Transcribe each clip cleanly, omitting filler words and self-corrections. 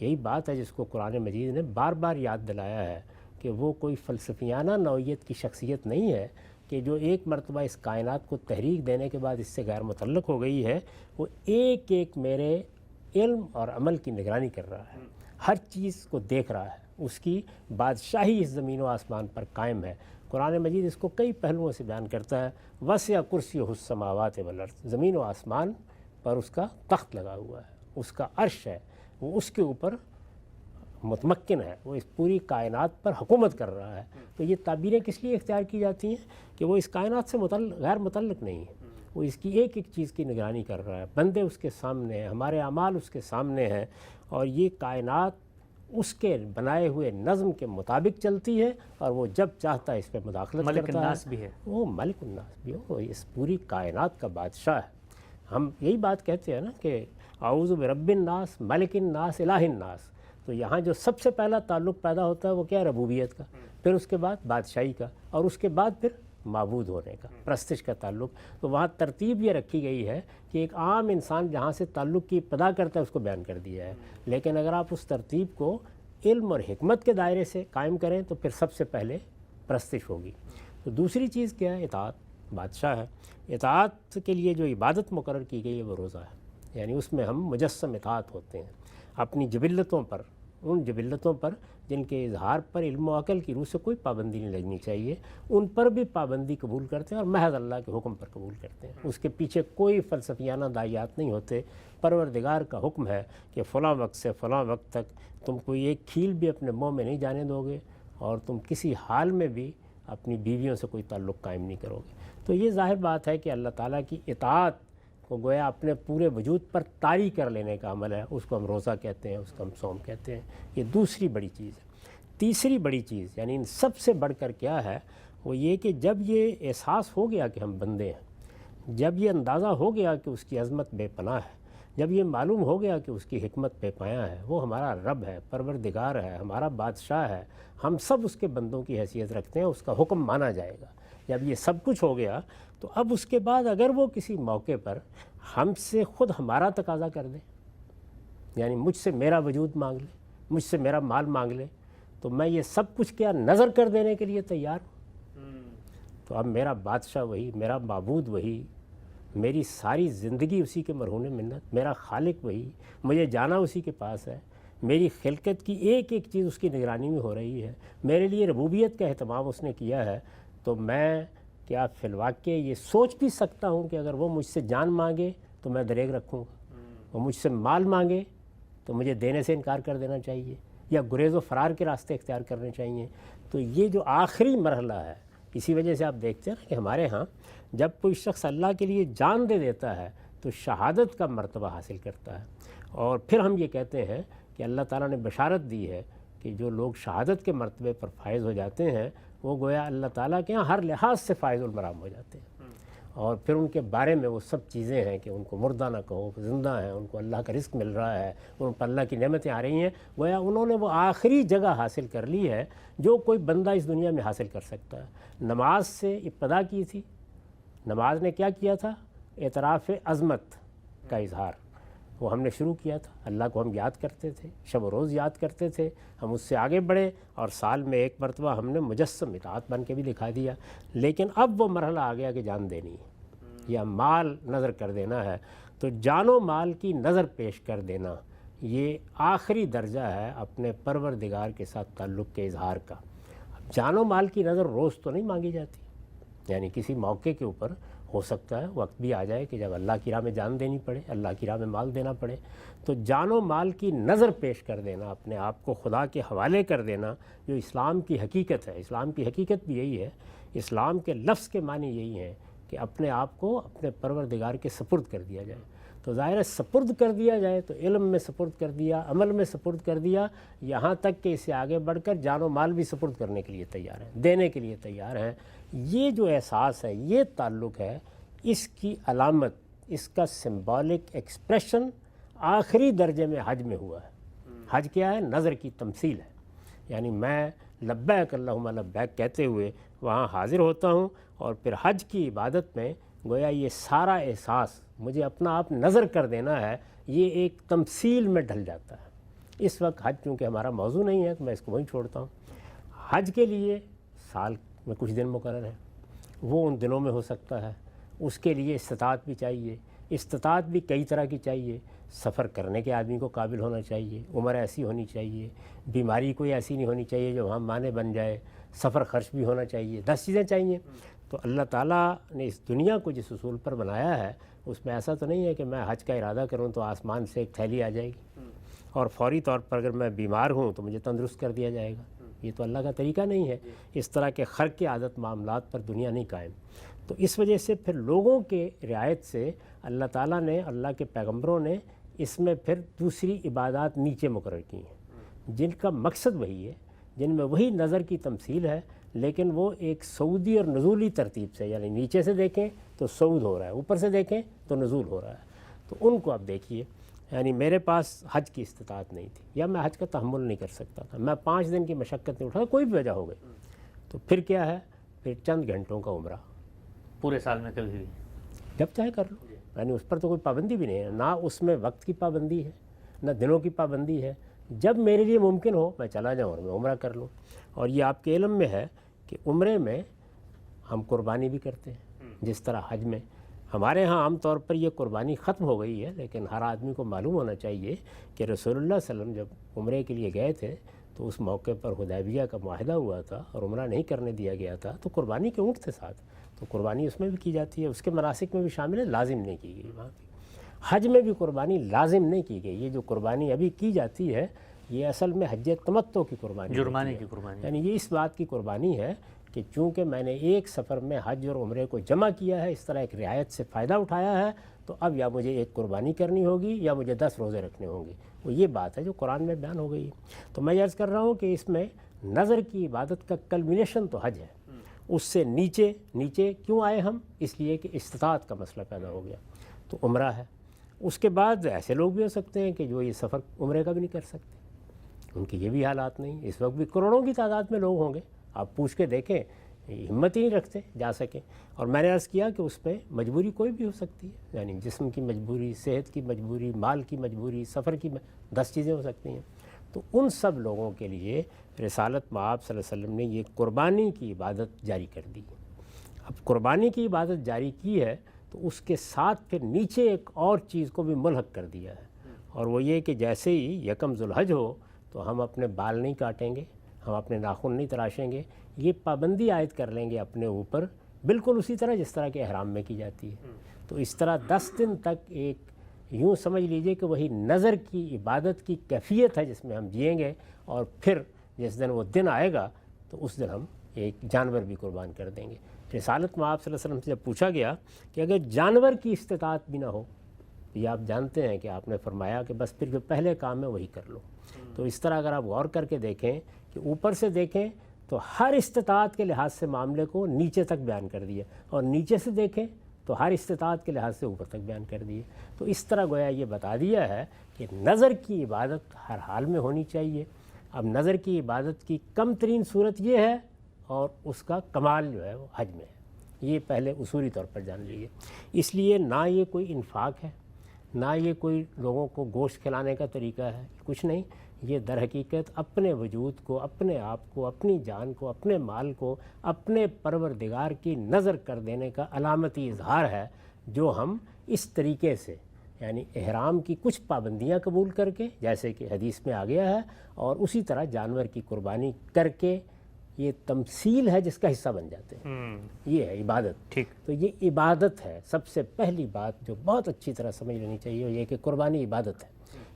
یہی بات ہے جس کو قرآن مجید نے بار بار یاد دلایا ہے کہ وہ کوئی فلسفیانہ نوعیت کی شخصیت نہیں ہے کہ جو ایک مرتبہ اس کائنات کو تحریک دینے کے بعد اس سے غیر متعلق ہو گئی ہے، وہ ایک ایک میرے علم اور عمل کی نگرانی کر رہا ہے، ہر چیز کو دیکھ رہا ہے، اس کی بادشاہی اس زمین و آسمان پر قائم ہے۔ قرآن مجید اس کو کئی پہلوؤں سے بیان کرتا ہے، وسع کرسیہ السماوات والارض، زمین و آسمان پر اس کا تخت لگا ہوا ہے، اس کا عرش ہے، وہ اس کے اوپر متمکن ہے، وہ اس پوری کائنات پر حکومت کر رہا ہے۔ تو یہ تعبیریں کس لیے اختیار کی جاتی ہیں کہ وہ اس کائنات سے غیر متعلق نہیں ہے، وہ اس کی ایک ایک چیز کی نگرانی کر رہا ہے، بندے اس کے سامنے ہیں، ہمارے اعمال اس کے سامنے ہیں، اور یہ کائنات اس کے بنائے ہوئے نظم کے مطابق چلتی ہے، اور وہ جب چاہتا ہے اس پہ مداخلت ملک کرتا الناس بھی ہے، وہ ملک الناس بھی ہو، اس پوری کائنات کا بادشاہ ہے۔ ہم یہی بات کہتے ہیں نا کہ اعوذ برب الناس ملک الناس الہ الناس، تو یہاں جو سب سے پہلا تعلق پیدا ہوتا ہے وہ کیا ہے؟ ربوبیت کا، پھر اس کے بعد بادشاہی کا، اور اس کے بعد پھر معبود ہونے کا، پرستش کا تعلق۔ تو وہاں ترتیب یہ رکھی گئی ہے کہ ایک عام انسان جہاں سے تعلق کی ابتدا کرتا ہے اس کو بیان کر دیا ہے، لیکن اگر آپ اس ترتیب کو علم اور حکمت کے دائرے سے قائم کریں تو پھر سب سے پہلے پرستش ہوگی۔ تو دوسری چیز کیا ہے؟ اطاعت، بادشاہ ہے، اطاعت کے لیے جو عبادت مقرر کی گئی ہے وہ روزہ ہے، یعنی اس میں ہم مجسم اطاعت ہوتے ہیں اپنی جبلتوں پر، ان جبلتوں پر جن کے اظہار پر علم و عقل کی روح سے کوئی پابندی نہیں لگنی چاہیے، ان پر بھی پابندی قبول کرتے ہیں اور محض اللہ کے حکم پر قبول کرتے ہیں، اس کے پیچھے کوئی فلسفیانہ داعیات نہیں ہوتے۔ پروردگار کا حکم ہے کہ فلاں وقت سے فلاں وقت تک تم کوئی ایک کھیل بھی اپنے منہ میں نہیں جانے دو گے، اور تم کسی حال میں بھی اپنی بیویوں سے کوئی تعلق قائم نہیں کرو گے۔ تو یہ ظاہر بات ہے کہ اللہ تعالیٰ کی اطاعت کو گویا اپنے پورے وجود پر طاری کر لینے کا عمل ہے، اس کو ہم روزہ کہتے ہیں، اس کو ہم صوم کہتے ہیں۔ یہ دوسری بڑی چیز ہے۔ تیسری بڑی چیز یعنی ان سب سے بڑھ کر کیا ہے؟ وہ یہ کہ جب یہ احساس ہو گیا کہ ہم بندے ہیں، جب یہ اندازہ ہو گیا کہ اس کی عظمت بے پناہ ہے، جب یہ معلوم ہو گیا کہ اس کی حکمت بے پایاں ہے، وہ ہمارا رب ہے، پروردگار ہے، ہمارا بادشاہ ہے، ہم سب اس کے بندوں کی حیثیت رکھتے ہیں، اس کا حکم مانا جائے گا، جب یہ سب کچھ ہو گیا تو اب اس کے بعد اگر وہ کسی موقع پر ہم سے خود ہمارا تقاضا کر دے، یعنی مجھ سے میرا وجود مانگ لے، مجھ سے میرا مال مانگ لے، تو میں یہ سب کچھ کیا نظر کر دینے کے لیے تیار ہوں۔ تو اب میرا بادشاہ وہی، میرا معبود وہی، میری ساری زندگی اسی کے مرہون منت، میرا خالق وہی، مجھے جانا اسی کے پاس ہے، میری خلقت کی ایک ایک چیز اس کی نگرانی میں ہو رہی ہے، میرے لیے ربوبیت کا اہتمام اس نے کیا ہے، تو میں کیا فی الواقع یہ سوچ بھی سکتا ہوں کہ اگر وہ مجھ سے جان مانگے تو میں دریغ رکھوں گا، وہ مجھ سے مال مانگے تو مجھے دینے سے انکار کر دینا چاہیے، یا گریز و فرار کے راستے اختیار کرنے چاہیے۔ تو یہ جو آخری مرحلہ ہے، اسی وجہ سے آپ دیکھتے ہیں نا کہ ہمارے ہاں جب کوئی شخص اللہ کے لیے جان دے دیتا ہے تو شہادت کا مرتبہ حاصل کرتا ہے، اور پھر ہم یہ کہتے ہیں کہ اللہ تعالیٰ نے بشارت دی ہے کہ جو لوگ شہادت کے مرتبے پر فائز ہو جاتے ہیں وہ گویا اللہ تعالیٰ کے ہاں ہر لحاظ سے فائز المرام ہو جاتے ہیں، اور پھر ان کے بارے میں وہ سب چیزیں ہیں کہ ان کو مردہ نہ کہو، زندہ ہیں، ان کو اللہ کا رزق مل رہا ہے، ان پر اللہ کی نعمتیں آ رہی ہیں، گویا انہوں نے وہ آخری جگہ حاصل کر لی ہے جو کوئی بندہ اس دنیا میں حاصل کر سکتا ہے۔ نماز سے ابتدا کی تھی، نماز نے کیا کیا تھا؟ اعتراف عظمت کا اظہار، وہ ہم نے شروع کیا تھا، اللہ کو ہم یاد کرتے تھے، شب و روز یاد کرتے تھے، ہم اس سے آگے بڑھے اور سال میں ایک مرتبہ ہم نے مجسم اطاعت بن کے بھی دکھا دیا، لیکن اب وہ مرحلہ آ گیا کہ جان دینی ہے یا مال نظر کر دینا ہے، تو جان و مال کی نظر پیش کر دینا یہ آخری درجہ ہے اپنے پروردگار کے ساتھ تعلق کے اظہار کا۔ جان و مال کی نظر روز تو نہیں مانگی جاتی، یعنی کسی موقع کے اوپر ہو سکتا ہے وقت بھی آ جائے کہ جب اللہ کی راہ میں جان دینی پڑے، اللہ کی راہ میں مال دینا پڑے، تو جان و مال کی نظر پیش کر دینا، اپنے آپ کو خدا کے حوالے کر دینا، جو اسلام کی حقیقت ہے۔ اسلام کی حقیقت بھی یہی ہے، اسلام کے لفظ کے معنی یہی ہیں کہ اپنے آپ کو اپنے پروردگار کے سپرد کر دیا جائے۔ تو ظاہر ہے سپرد کر دیا جائے تو علم میں سپرد کر دیا، عمل میں سپرد کر دیا، یہاں تک کہ اس سے آگے بڑھ کر جان و مال بھی سپرد کرنے کے لیے تیار ہیں، دینے کے لیے تیار ہیں۔ یہ جو احساس ہے، یہ تعلق ہے، اس کی علامت، اس کا سمبولک ایکسپریشن آخری درجے میں حج میں ہوا ہے۔ حج کیا ہے؟ نظر کی تمثیل ہے، یعنی میں لبیک اللہم لبیک کہتے ہوئے وہاں حاضر ہوتا ہوں، اور پھر حج کی عبادت میں گویا یہ سارا احساس، مجھے اپنا آپ نظر کر دینا ہے، یہ ایک تمثیل میں ڈھل جاتا ہے، اس وقت حج چونکہ ہمارا موضوع نہیں ہے تو میں اس کو وہیں چھوڑتا ہوں۔ حج کے لیے سال میں کچھ دن مقرر ہیں، وہ ان دنوں میں ہو سکتا ہے، اس کے لیے استطاعت بھی چاہیے، استطاعت بھی کئی طرح کی چاہیے۔ سفر کرنے کے آدمی کو قابل ہونا چاہیے، عمر ایسی ہونی چاہیے، بیماری کوئی ایسی نہیں ہونی چاہیے جو وہاں مانع بن جائے، سفر خرچ بھی ہونا چاہیے، 10 چیزیں چاہیے۔ تو اللہ تعالیٰ نے اس دنیا کو جس اصول پر بنایا ہے اس میں ایسا تو نہیں ہے کہ میں حج کا ارادہ کروں تو آسمان سے ایک تھیلی آ جائے گی اور فوری طور پر اگر میں بیمار ہوں تو مجھے تندرست کر دیا جائے گا۔ یہ تو اللہ کا طریقہ نہیں ہے، اس طرح کے خرق کے عادت معاملات پر دنیا نہیں قائم۔ تو اس وجہ سے پھر لوگوں کے رعایت سے اللہ تعالیٰ نے، اللہ کے پیغمبروں نے اس میں پھر دوسری عبادات نیچے مقرر کی ہیں جن کا مقصد وہی ہے، جن میں وہی نظر کی تمثیل ہے، لیکن وہ ایک صعودی اور نزولی ترتیب سے، یعنی نیچے سے دیکھیں تو صعود ہو رہا ہے، اوپر سے دیکھیں تو نزول ہو رہا ہے۔ تو ان کو آپ دیکھیے، یعنی میرے پاس حج کی استطاعت نہیں تھی یا میں حج کا تحمل نہیں کر سکتا تھا، میں 5 دن کی مشقت نہیں اٹھا، کوئی بھی وجہ ہو گئی، تو پھر کیا ہے، پھر چند گھنٹوں کا عمرہ پورے سال میں کبھی بھی جب چاہے کر لو، یعنی اس پر تو کوئی پابندی بھی نہیں ہے، نہ اس میں وقت کی پابندی ہے نہ دنوں کی پابندی ہے، جب میرے لیے ممکن ہو میں چلا جاؤں اور میں عمرہ کر لوں۔ اور یہ آپ کے علم میں ہے کہ عمرے میں ہم قربانی بھی کرتے ہیں، جس طرح حج میں ہمارے ہاں عام طور پر یہ قربانی ختم ہو گئی ہے، لیکن ہر آدمی کو معلوم ہونا چاہیے کہ رسول اللہ صلی اللہ علیہ وسلم جب عمرے کے لیے گئے تھے تو اس موقع پر حدیبیہ کا معاہدہ ہوا تھا اور عمرہ نہیں کرنے دیا گیا تھا، تو قربانی کے اونٹ تھے ساتھ، تو قربانی اس میں بھی کی جاتی ہے، اس کے مناسک میں بھی شامل ہے، لازم نہیں کی گئی وہاں پہ۔ حج میں بھی قربانی لازم نہیں کی گئی، یہ جو قربانی ابھی کی جاتی ہے یہ اصل میں حج تمتع کی قربانی، جرمانے کی قربانی، یعنی یہ اس بات کی قربانی ہے کہ چونکہ میں نے ایک سفر میں حج اور عمرے کو جمع کیا ہے، اس طرح ایک رعایت سے فائدہ اٹھایا ہے، تو اب یا مجھے ایک قربانی کرنی ہوگی یا مجھے 10 روزے رکھنے ہوں گے، وہ یہ بات ہے جو قرآن میں بیان ہو گئی ہے۔ تو میں عرض کر رہا ہوں کہ اس میں نظر کی عبادت کا کلمنیشن تو حج ہے، اس سے نیچے کیوں آئے ہم؟ اس لیے کہ استطاعت کا مسئلہ پیدا ہو گیا، تو عمرہ ہے۔ اس کے بعد ایسے لوگ بھی ہو سکتے ہیں کہ جو یہ سفر عمرے کا بھی نہیں کر سکتے، ان کی یہ بھی حالات نہیں، اس وقت بھی کروڑوں کی تعداد میں لوگ ہوں گے، آپ پوچھ کے دیکھیں ہمت ہی نہیں رکھتے جا سکیں۔ اور میں نے عرض کیا کہ اس میں مجبوری کوئی بھی ہو سکتی ہے، یعنی جسم کی مجبوری، صحت کی مجبوری، مال کی مجبوری، سفر کی 10 چیزیں ہو سکتی ہیں۔ تو ان سب لوگوں کے لیے رسالت مآب صلی اللہ علیہ وسلم نے یہ قربانی کی عبادت جاری کر دی۔ اب قربانی کی عبادت جاری کی ہے تو اس کے ساتھ پھر نیچے ایک اور چیز کو بھی ملحق کر دیا ہے، اور وہ یہ کہ جیسے ہی یکم ذو الحج ہو تو ہم اپنے بال نہیں کاٹیں گے، ہم اپنے ناخن نہیں تراشیں گے، یہ پابندی عائد کر لیں گے اپنے اوپر، بالکل اسی طرح جس طرح کے احرام میں کی جاتی ہے۔ تو اس طرح 10 دن تک ایک یوں سمجھ لیجئے کہ وہی نظر کی عبادت کی کیفیت ہے جس میں ہم جئیں گے، اور پھر جس دن وہ دن آئے گا تو اس دن ہم ایک جانور بھی قربان کر دیں گے۔ رسالت مآب صلی اللہ علیہ وسلم سے جب پوچھا گیا کہ اگر جانور کی استطاعت بھی نہ ہو، یہ آپ جانتے ہیں کہ آپ نے فرمایا کہ بس پھر جو پہلے کام ہے وہی کر لو۔ تو اس طرح اگر آپ غور کر کے دیکھیں کہ اوپر سے دیکھیں تو ہر استطاعت کے لحاظ سے معاملے کو نیچے تک بیان کر دیا، اور نیچے سے دیکھیں تو ہر استطاعت کے لحاظ سے اوپر تک بیان کر دیے۔ تو اس طرح گویا یہ بتا دیا ہے کہ نظر کی عبادت ہر حال میں ہونی چاہیے۔ اب نظر کی عبادت کی کم ترین صورت یہ ہے، اور اس کا کمال جو ہے وہ حج میں ہے، یہ پہلے اصولی طور پر جان لیجیے۔ اس لیے نہ یہ کوئی انفاق ہے، نہ یہ کوئی لوگوں کو گوشت کھلانے کا طریقہ ہے، کچھ نہیں، یہ در حقیقت اپنے وجود کو، اپنے آپ کو، اپنی جان کو، اپنے مال کو اپنے پروردگار کی نظر کر دینے کا علامتی اظہار ہے، جو ہم اس طریقے سے، یعنی احرام کی کچھ پابندیاں قبول کر کے، جیسے کہ حدیث میں آ گیا ہے، اور اسی طرح جانور کی قربانی کر کے، یہ تمثیل ہے جس کا حصہ بن جاتے ہیں، یہ ہے عبادت۔ ٹھیک، تو یہ عبادت ہے۔ سب سے پہلی بات جو بہت اچھی طرح سمجھ لینی چاہیے وہ یہ کہ قربانی عبادت ہے،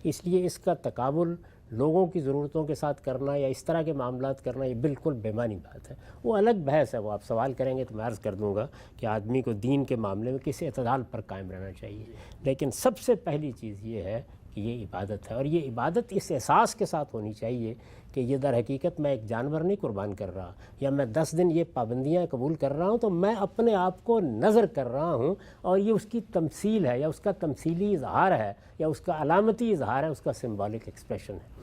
اس لیے اس کا تقابل لوگوں کی ضرورتوں کے ساتھ کرنا یا اس طرح کے معاملات کرنا یہ بالکل بے معنی بات ہے، وہ الگ بحث ہے، وہ آپ سوال کریں گے تو میں عرض کر دوں گا کہ آدمی کو دین کے معاملے میں کسی اعتدال پر قائم رہنا چاہیے، لیکن سب سے پہلی چیز یہ ہے کہ یہ عبادت ہے، اور یہ عبادت اس احساس کے ساتھ ہونی چاہیے کہ یہ در حقیقت میں ایک جانور نہیں قربان کر رہا، یا میں 10 دن یہ پابندیاں قبول کر رہا ہوں تو میں اپنے آپ کو نظر کر رہا ہوں، اور یہ اس کی تمثیل ہے، یا اس کا تمثیلی اظہار ہے، یا اس کا علامتی اظہار ہے، اس کا سمبولک ایکسپریشن ہے۔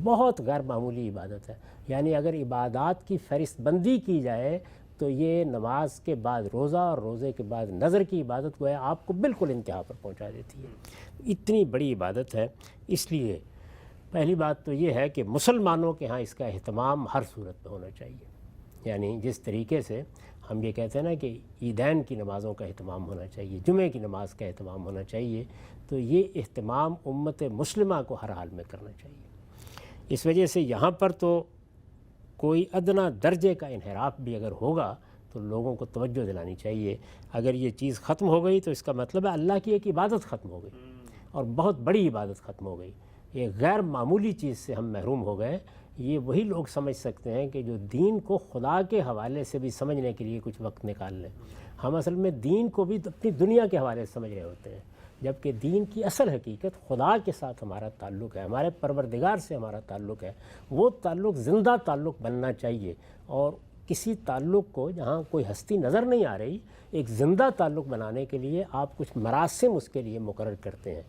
بہت غیر معمولی عبادت ہے، یعنی اگر عبادات کی فہرست بندی کی جائے تو یہ نماز کے بعد روزہ اور روزے کے بعد نظر کی عبادت کو ہے آپ کو بالکل انتہا پر پہنچا دیتی ہے، اتنی بڑی عبادت ہے۔ اس لیے پہلی بات تو یہ ہے کہ مسلمانوں کے ہاں اس کا اہتمام ہر صورت میں ہونا چاہیے، یعنی جس طریقے سے ہم یہ کہتے ہیں نا کہ عیدین کی نمازوں کا اہتمام ہونا چاہیے، جمعے کی نماز کا اہتمام ہونا چاہیے، تو یہ اہتمام امت مسلمہ کو ہر حال میں کرنا چاہیے۔ اس وجہ سے یہاں پر تو کوئی ادنا درجے کا انحراف بھی اگر ہوگا تو لوگوں کو توجہ دلانی چاہیے۔ اگر یہ چیز ختم ہو گئی تو اس کا مطلب ہے اللہ کی ایک عبادت ختم ہو گئی، اور بہت بڑی عبادت ختم ہو گئی، ایک غیر معمولی چیز سے ہم محروم ہو گئے۔ یہ وہی لوگ سمجھ سکتے ہیں کہ جو دین کو خدا کے حوالے سے بھی سمجھنے کے لیے کچھ وقت نکال لیں۔ ہم اصل میں دین کو بھی اپنی دنیا کے حوالے سے سمجھ رہے ہوتے ہیں، جبکہ دین کی اصل حقیقت خدا کے ساتھ ہمارا تعلق ہے، ہمارے پروردگار سے ہمارا تعلق ہے۔ وہ تعلق زندہ تعلق بننا چاہیے، اور کسی تعلق کو جہاں کوئی ہستی نظر نہیں آ رہی، ایک زندہ تعلق بنانے کے لیے آپ کچھ مراسم اس کے لیے مقرر کرتے ہیں۔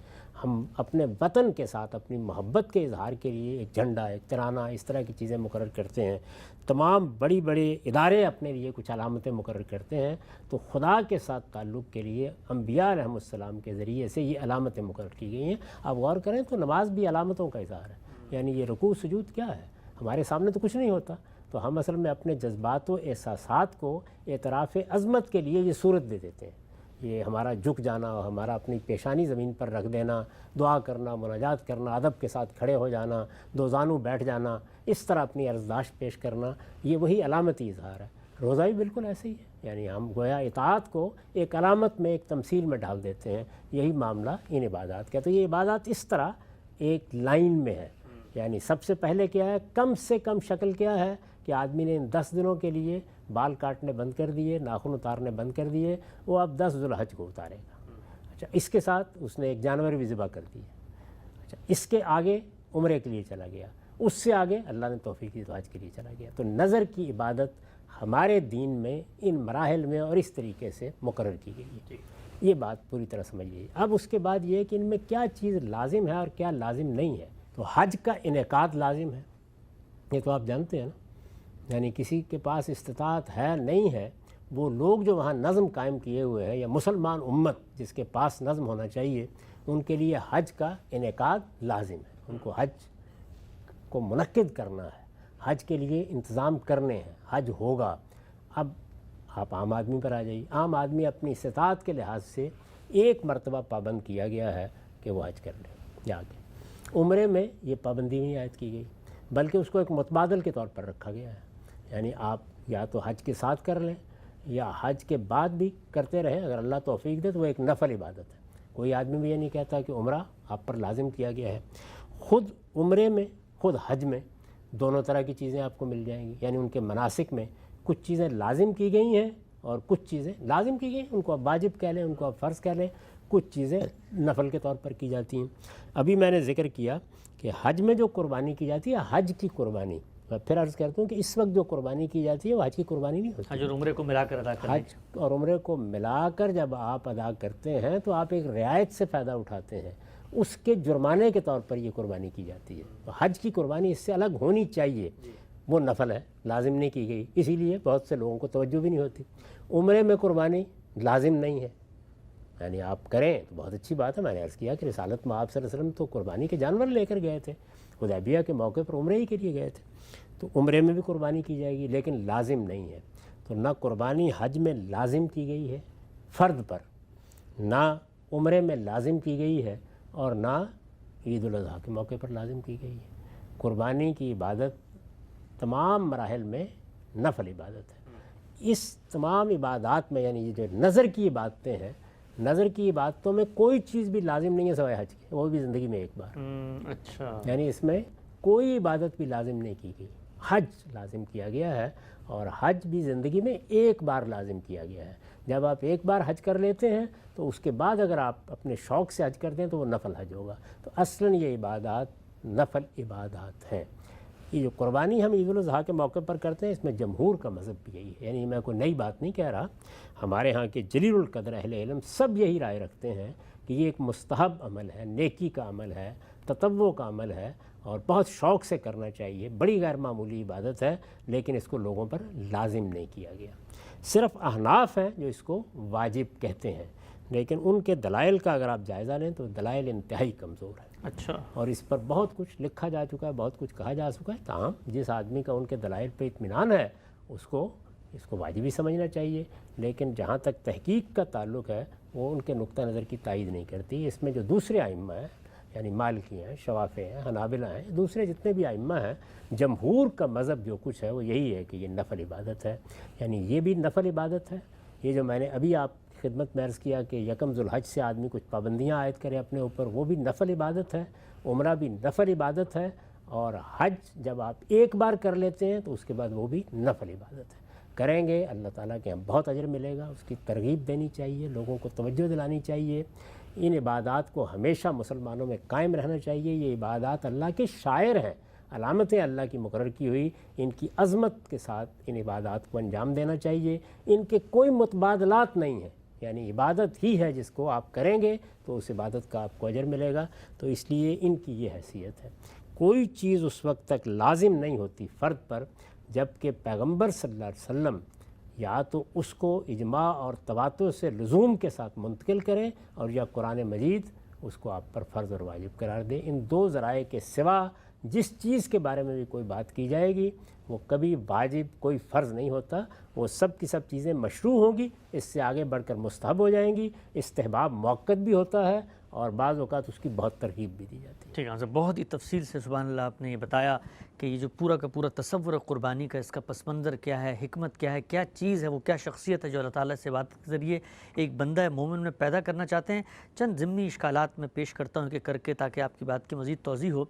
ہم اپنے وطن کے ساتھ اپنی محبت کے اظہار کے لیے ایک جھنڈا، ایک ترانہ، اس طرح کی چیزیں مقرر کرتے ہیں۔ تمام بڑی بڑے ادارے اپنے لیے کچھ علامتیں مقرر کرتے ہیں، تو خدا کے ساتھ تعلق کے لیے انبیاء علیہ السلام کے ذریعے سے یہ علامتیں مقرر کی گئی ہیں۔ آپ غور کریں تو نماز بھی علامتوں کا اظہار ہے، یعنی یہ رکوع سجود کیا ہے؟ ہمارے سامنے تو کچھ نہیں ہوتا، تو ہم اصل میں اپنے جذبات و احساسات کو اعتراف عظمت کے لیے یہ صورت دے دیتے ہیں۔ یہ ہمارا جھک جانا، ہمارا اپنی پیشانی زمین پر رکھ دینا، دعا کرنا، مناجات کرنا، ادب کے ساتھ کھڑے ہو جانا، دو زانو بیٹھ جانا، اس طرح اپنی عرضداشت پیش کرنا، یہ وہی علامتی اظہار ہے۔ روزہ بھی بالکل ایسے ہی ہے، یعنی ہم گویا اطاعت کو ایک علامت میں، ایک تمثیل میں ڈال دیتے ہیں۔ یہی معاملہ ان عبادات کا۔ تو یہ عبادات اس طرح ایک لائن میں ہے، یعنی سب سے پہلے کیا ہے، کم سے کم شکل کیا ہے کہ آدمی نے ان 10 دنوں کے لیے بال کاٹنے بند کر دیے، ناخن اتارنے بند کر دیے، وہ اب 10 ذو الحج کو اتارے گا۔ اچھا، اس کے ساتھ اس نے ایک جانور بھی ذبح کر دیا۔ اچھا، اس کے آگے عمرے کے لیے چلا گیا، اس سے آگے اللہ نے توفیق دی تو حج کے لیے چلا گیا۔ تو نظر کی عبادت ہمارے دین میں ان مراحل میں اور اس طریقے سے مقرر کی گئی ہے۔ یہ بات پوری طرح سمجھیے۔ اب اس کے بعد یہ کہ ان میں کیا چیز لازم ہے اور کیا لازم نہیں ہے۔ تو حج کا انعقاد لازم ہے، یہ تو آپ جانتے ہیں نا، یعنی کسی کے پاس استطاعت ہے نہیں ہے، وہ لوگ جو وہاں نظم قائم کیے ہوئے ہیں، یا مسلمان امت جس کے پاس نظم ہونا چاہیے، ان کے لیے حج کا انعقاد لازم ہے۔ ان کو حج کو منعقد کرنا ہے، حج کے لیے انتظام کرنے ہیں، حج ہوگا۔ اب آپ عام آدمی پر آ جائیے، عام آدمی اپنی استطاعت کے لحاظ سے ایک مرتبہ پابند کیا گیا ہے کہ وہ حج کر لے جا کے۔ عمرے میں یہ پابندی نہیں عائد کی گئی، بلکہ اس کو ایک متبادل کے طور پر رکھا گیا ہے، یعنی آپ یا تو حج کے ساتھ کر لیں یا حج کے بعد بھی کرتے رہیں، اگر اللہ توفیق دے تو وہ ایک نفل عبادت ہے۔ کوئی آدمی بھی یہ نہیں کہتا کہ عمرہ آپ پر لازم کیا گیا ہے۔ خود عمرے میں، خود حج میں دونوں طرح کی چیزیں آپ کو مل جائیں گی، یعنی ان کے مناسک میں کچھ چیزیں لازم کی گئی ہیں اور کچھ چیزیں لازم کی گئی ہیں، ان کو آپ واجب کہہ لیں، ان کو آپ فرض کہہ لیں، کچھ چیزیں نفل کے طور پر کی جاتی ہیں۔ ابھی میں نے ذکر کیا کہ حج میں جو قربانی کی جاتی ہے، حج کی قربانی، میں پھر عرض کرتا ہوں کہ اس وقت جو قربانی کی جاتی ہے وہ حج کی قربانی نہیں ہوتی۔ حج اور عمرے کو ملا کر ادا کریں، حج اور عمرے کو ملا کر جب آپ ادا کرتے ہیں تو آپ ایک رعایت سے فائدہ اٹھاتے ہیں، اس کے جرمانے کے طور پر یہ قربانی کی جاتی ہے۔ تو حج کی قربانی اس سے الگ ہونی چاہیے، وہ نفل ہے، لازم نہیں کی گئی، اسی لیے بہت سے لوگوں کو توجہ بھی نہیں ہوتی۔ عمرے میں قربانی لازم نہیں ہے، یعنی آپ کریں تو بہت اچھی بات ہے۔ میں نے عرض کیا کہ رسالت میں آپ صلی اللہ علیہ وسلم تو قربانی کے جانور لے کر گئے تھے، حدیبیہ کے موقع پر عمرے ہی کے لیے گئے تھے، تو عمرے میں بھی قربانی کی جائے گی، لیکن لازم نہیں ہے۔ تو نہ قربانی حج میں لازم کی گئی ہے فرد پر، نہ عمرے میں لازم کی گئی ہے، اور نہ عید الاضحیٰ کے موقع پر لازم کی گئی ہے۔ قربانی کی عبادت تمام مراحل میں نفل عبادت ہے۔ اس تمام عبادات میں، یعنی یہ جو نظر کی عبادتیں ہیں، نظر کی عبادتوں میں کوئی چیز بھی لازم نہیں ہے سوائے حج کی، وہ بھی زندگی میں ایک بار۔ اچھا، یعنی اس میں کوئی عبادت بھی لازم نہیں کی گئی، حج لازم کیا گیا ہے، اور حج بھی زندگی میں ایک بار لازم کیا گیا ہے۔ جب آپ ایک بار حج کر لیتے ہیں تو اس کے بعد اگر آپ اپنے شوق سے حج کرتے ہیں تو وہ نفل حج ہوگا۔ تو اصلاً یہ عبادات نفل عبادات ہیں۔ یہ جو قربانی ہم عید الاضحیٰ کے موقع پر کرتے ہیں، اس میں جمہور کا مذہب بھی یہی ہے، یعنی میں کوئی نئی بات نہیں کہہ رہا، ہمارے ہاں کے جلیل القدر اہل علم سب یہی رائے رکھتے ہیں کہ یہ ایک مستحب عمل ہے، نیکی کا عمل ہے، تطوع کا عمل ہے، اور بہت شوق سے کرنا چاہیے، بڑی غیر معمولی عبادت ہے، لیکن اس کو لوگوں پر لازم نہیں کیا گیا۔ صرف احناف ہیں جو اس کو واجب کہتے ہیں، لیکن ان کے دلائل کا اگر آپ جائزہ لیں تو دلائل انتہائی کمزور ہے۔ اچھا، اور اس پر بہت کچھ لکھا جا چکا ہے، بہت کچھ کہا جا چکا ہے. تاہم جس آدمی کا ان کے دلائل پہ اطمینان ہے اس کو واجب ہی سمجھنا چاہیے. لیکن جہاں تک تحقیق کا تعلق ہے وہ ان کے نقطہ نظر کی تائید نہیں کرتی. اس میں جو دوسرے ائمہ ہیں یعنی مالکی ہیں، شوافی ہیں، حنابلہ ہیں، دوسرے جتنے بھی ائمہ ہیں، جمہور کا مذہب جو کچھ ہے وہ یہی ہے کہ یہ نفل عبادت ہے. یعنی یہ بھی نفل عبادت ہے. یہ جو میں نے ابھی آپ کی خدمت میں عرض کیا کہ یکم ذوالحج سے آدمی کچھ پابندیاں عائد کرے اپنے اوپر، وہ بھی نفل عبادت ہے. عمرہ بھی نفل عبادت ہے. اور حج جب آپ ایک بار کر لیتے ہیں تو اس کے بعد وہ بھی نفل عبادت ہے. کریں گے اللہ تعالیٰ کے ہم بہت اجر ملے گا. اس کی ترغیب دینی چاہیے، لوگوں کو توجہ دلانی چاہیے. ان عبادات کو ہمیشہ مسلمانوں میں قائم رہنا چاہیے. یہ عبادات اللہ کے شاعر ہیں، علامتیں اللہ کی مقرر کی ہوئی. ان کی عظمت کے ساتھ ان عبادات کو انجام دینا چاہیے. ان کے کوئی متبادلات نہیں ہیں. یعنی عبادت ہی ہے، جس کو آپ کریں گے تو اس عبادت کا آپ کو اجر ملے گا. تو اس لیے ان کی یہ حیثیت ہے. کوئی چیز اس وقت تک لازم نہیں ہوتی فرد پر جب کہ پیغمبر صلی اللہ علیہ وسلم یا تو اس کو اجماع اور تواتر سے لزوم کے ساتھ منتقل کریں، اور یا قرآن مجید اس کو آپ پر فرض اور واجب قرار دے. ان دو ذرائع کے سوا جس چیز کے بارے میں بھی کوئی بات کی جائے گی وہ کبھی واجب، کوئی فرض نہیں ہوتا. وہ سب کی سب چیزیں مشروع ہوں گی، اس سے آگے بڑھ کر مستحب ہو جائیں گی. استحباب موقت بھی ہوتا ہے اور بعض اوقات اس کی بہت ترغیب بھی دی جاتی ہے. ٹھیک ہے. بہت ہی تفصیل سے سبحان اللہ آپ نے یہ بتایا کہ یہ جو پورا کا پورا تصور ہے قربانی کا، اس کا پس منظر کیا ہے، حکمت کیا ہے، کیا چیز ہے، وہ کیا شخصیت ہے جو اللہ تعالیٰ سے بات کے ذریعے ایک بندہ مومن میں پیدا کرنا چاہتے ہیں. چند ضمنی اشکالات میں پیش کرتا ہوں کہ کر کے تاکہ آپ کی بات کی مزید توضیح ہو.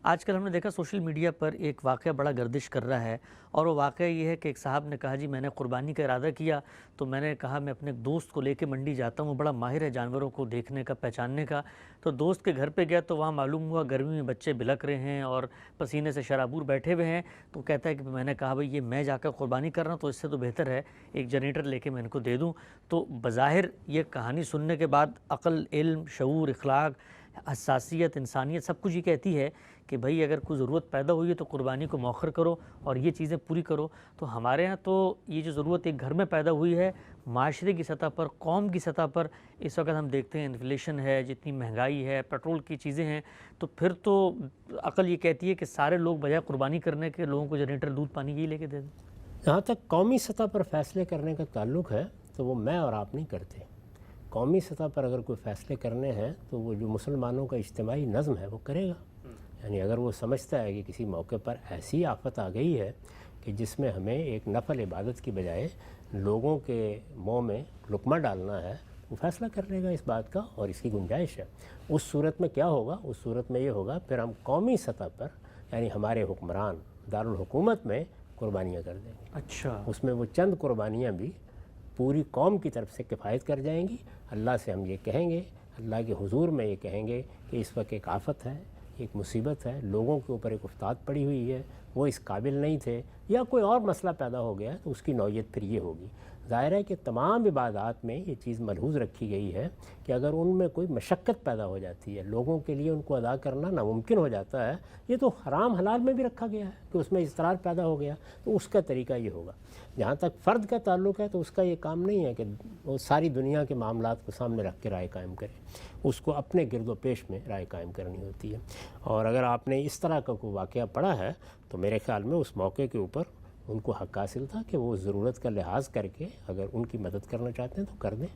آج کل ہم نے دیکھا سوشل میڈیا پر ایک واقعہ بڑا گردش کر رہا ہے، اور وہ واقعہ یہ ہے کہ ایک صاحب نے کہا جی میں نے قربانی کا ارادہ کیا تو میں نے کہا میں اپنے دوست کو لے کے منڈی جاتا ہوں، وہ بڑا ماہر ہے جانوروں کو دیکھنے کا، پہچاننے کا. تو دوست کے گھر پہ گیا تو وہاں معلوم ہوا گرمی میں بچے بلک رہے ہیں اور پسینے سے شرابور بیٹھے ہوئے ہیں. تو کہتا ہے کہ میں نے کہا بھئی یہ میں جا کر قربانی کر رہا ہوں تو اس سے تو بہتر ہے ایک جنریٹر لے کے میں ان کو دے دوں. تو بظاہر یہ کہانی سننے کے بعد عقل، علم، شعور، اخلاق، حساسیت، انسانیت سب کچھ یہ کہتی ہے کہ بھئی اگر کوئی ضرورت پیدا ہوئی ہے تو قربانی کو مؤخر کرو اور یہ چیزیں پوری کرو. تو ہمارے ہاں تو یہ جو ضرورت ایک گھر میں پیدا ہوئی ہے، معاشرے کی سطح پر، قوم کی سطح پر اس وقت ہم دیکھتے ہیں انفلیشن ہے، جتنی مہنگائی ہے، پیٹرول کی چیزیں ہیں، تو پھر تو عقل یہ کہتی ہے کہ سارے لوگ بجائے قربانی کرنے کے لوگوں کو جنریٹر دودھ پانی یہی لے کے دے دیں. جہاں تک قومی سطح پر فیصلے کرنے کا تعلق ہے تو وہ میں اور آپ نہیں کرتے. قومی سطح پر اگر کوئی فیصلے کرنے ہیں تو وہ جو مسلمانوں کا اجتماعی نظم ہے وہ کرے گا. یعنی اگر وہ سمجھتا ہے کہ کسی موقع پر ایسی آفت آ گئی ہے کہ جس میں ہمیں ایک نفل عبادت کی بجائے لوگوں کے منہ میں لقمہ ڈالنا ہے، وہ فیصلہ کر لے گا اس بات کا، اور اس کی گنجائش ہے. اس صورت میں کیا ہوگا؟ اس صورت میں یہ ہوگا پھر ہم قومی سطح پر یعنی ہمارے حکمران دارالحکومت میں قربانیاں کر دیں گے. اچھا، اس میں وہ چند قربانیاں بھی پوری قوم کی طرف سے کفایت کر جائیں گی. اللہ سے ہم یہ کہیں گے، اللہ کے حضور میں یہ کہیں گے کہ اس وقت ایک آفت ہے، ایک مصیبت ہے، لوگوں کے اوپر ایک افتاد پڑی ہوئی ہے، وہ اس قابل نہیں تھے، یا کوئی اور مسئلہ پیدا ہو گیا تو اس کی نوعیت پھر یہ ہوگی. ظاہر ہے کہ تمام عبادات میں یہ چیز ملحوظ رکھی گئی ہے کہ اگر ان میں کوئی مشقت پیدا ہو جاتی ہے، لوگوں کے لیے ان کو ادا کرنا ناممکن ہو جاتا ہے، یہ تو حرام حلال میں بھی رکھا گیا ہے کہ اس میں اضطرار پیدا ہو گیا، تو اس کا طریقہ یہ ہوگا. جہاں تک فرد کا تعلق ہے تو اس کا یہ کام نہیں ہے کہ وہ ساری دنیا کے معاملات کو سامنے رکھ کے رائے قائم کرے. اس کو اپنے گرد و پیش میں رائے قائم کرنی ہوتی ہے. اور اگر آپ نے اس طرح کا کوئی واقعہ پڑھا ہے تو میرے خیال میں اس موقع کے اوپر ان کو حق حاصل تھا کہ وہ ضرورت کا لحاظ کر کے اگر ان کی مدد کرنا چاہتے ہیں تو کر دیں.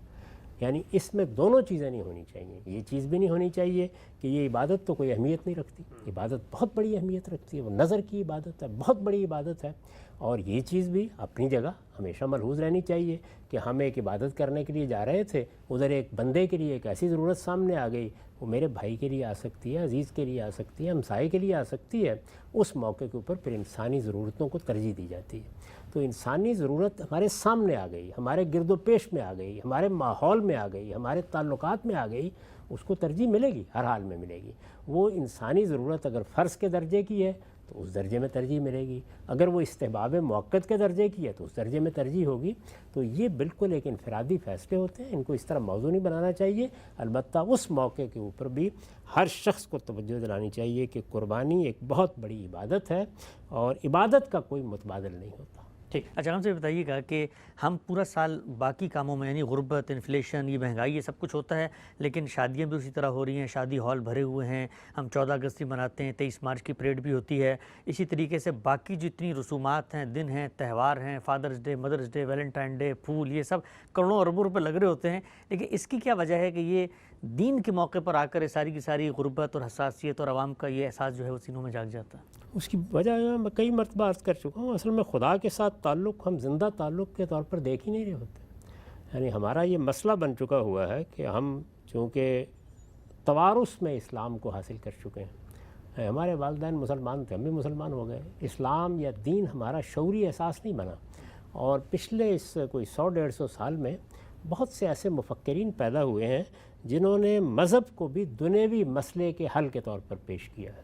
یعنی اس میں دونوں چیزیں نہیں ہونی چاہیے. یہ چیز بھی نہیں ہونی چاہیے کہ یہ عبادت تو کوئی اہمیت نہیں رکھتی. عبادت بہت بڑی اہمیت رکھتی ہے، وہ نظر کی عبادت ہے، بہت بڑی عبادت ہے. اور یہ چیز بھی اپنی جگہ ہمیشہ ملحوظ رہنی چاہیے کہ ہم ایک عبادت کرنے کے لیے جا رہے تھے، ادھر ایک بندے کے لیے ایک ایسی ضرورت سامنے آ گئی، وہ میرے بھائی کے لیے آ سکتی ہے، عزیز کے لیے آ سکتی ہے، ہمسائے کے لیے آ سکتی ہے. اس موقع کے اوپر پھر انسانی ضرورتوں کو ترجیح دی جاتی ہے. تو انسانی ضرورت ہمارے سامنے آ گئی، ہمارے گرد و پیش میں آ گئی، ہمارے ماحول میں آ گئی، ہمارے تعلقات میں آ گئی، اس کو ترجیح ملے گی، ہر حال میں ملے گی. وہ انسانی ضرورت اگر فرض کے درجے کی ہے تو اس درجے میں ترجیح ملے گی، اگر وہ استحباب موقت کے درجے کی ہے تو اس درجے میں ترجیح ہوگی. تو یہ بالکل ایک انفرادی فیصلے ہوتے ہیں، ان کو اس طرح موضوع نہیں بنانا چاہیے. البتہ اس موقع کے اوپر بھی ہر شخص کو توجہ دلانی چاہیے کہ قربانی ایک بہت بڑی عبادت ہے اور عبادت کا کوئی متبادل نہیں ہوتا. ٹھیک. اچھا ہم سے بتائیے گا کہ ہم پورا سال باقی کاموں میں یعنی غربت، انفلیشن، یہ مہنگائی، یہ سب کچھ ہوتا ہے، لیکن شادیاں بھی اسی طرح ہو رہی ہیں، شادی ہال بھرے ہوئے ہیں، ہم 14 اگست بھی مناتے ہیں، 23 مارچ کی پریڈ بھی ہوتی ہے، اسی طریقے سے باقی جتنی رسومات ہیں، دن ہیں، تہوار ہیں، father's day, mother's day, Valentine day, پھول، یہ سب کروڑوں اربوں روپے لگ رہے ہوتے ہیں، لیکن اس کی کیا وجہ ہے کہ یہ دین کے موقع پر آ کر یہ ساری کی ساری غربت اور حساسیت اور عوام کا یہ احساس جو ہے وہ سینوں میں جاگ جاتا ہے؟ اس کی وجہ میں کئی مرتبہ عرض کر چکا ہوں، اصل میں خدا کے ساتھ تعلق ہم زندہ تعلق کے طور پر دیکھ ہی نہیں رہے ہوتے. یعنی ہمارا یہ مسئلہ بن چکا ہوا ہے کہ ہم چونکہ توارث میں اسلام کو حاصل کر چکے ہیں، ہمارے والدین مسلمان تھے، ہم بھی مسلمان ہو گئے، اسلام یا دین ہمارا شعوری احساس نہیں بنا. اور پچھلے اس کوئی 100-150 سال میں بہت سے ایسے مفکرین پیدا ہوئے ہیں جنہوں نے مذہب کو بھی دنیوی مسئلے کے حل کے طور پر پیش کیا ہے.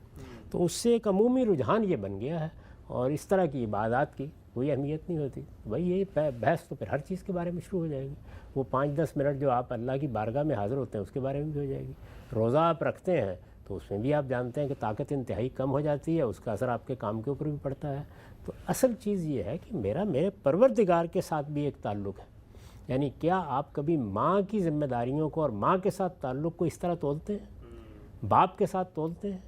تو اس سے ایک عمومی رجحان یہ بن گیا ہے، اور اس طرح کی عبادات کی کوئی اہمیت نہیں ہوتی. بھائی یہ بحث تو پھر ہر چیز کے بارے میں شروع ہو جائے گی. وہ 5-10 منٹ جو آپ اللہ کی بارگاہ میں حاضر ہوتے ہیں اس کے بارے میں بھی ہو جائے گی. روزہ آپ رکھتے ہیں تو اس میں بھی آپ جانتے ہیں کہ طاقت انتہائی کم ہو جاتی ہے، اس کا اثر آپ کے کام کے اوپر بھی پڑتا ہے. تو اصل چیز یہ ہے کہ میرے پروردگار کے ساتھ بھی ایک تعلق ہے. یعنی کیا آپ کبھی ماں کی ذمہ داریوں کو اور ماں کے ساتھ تعلق کو اس طرح تولتے ہیں؟ باپ کے ساتھ تولتے ہیں؟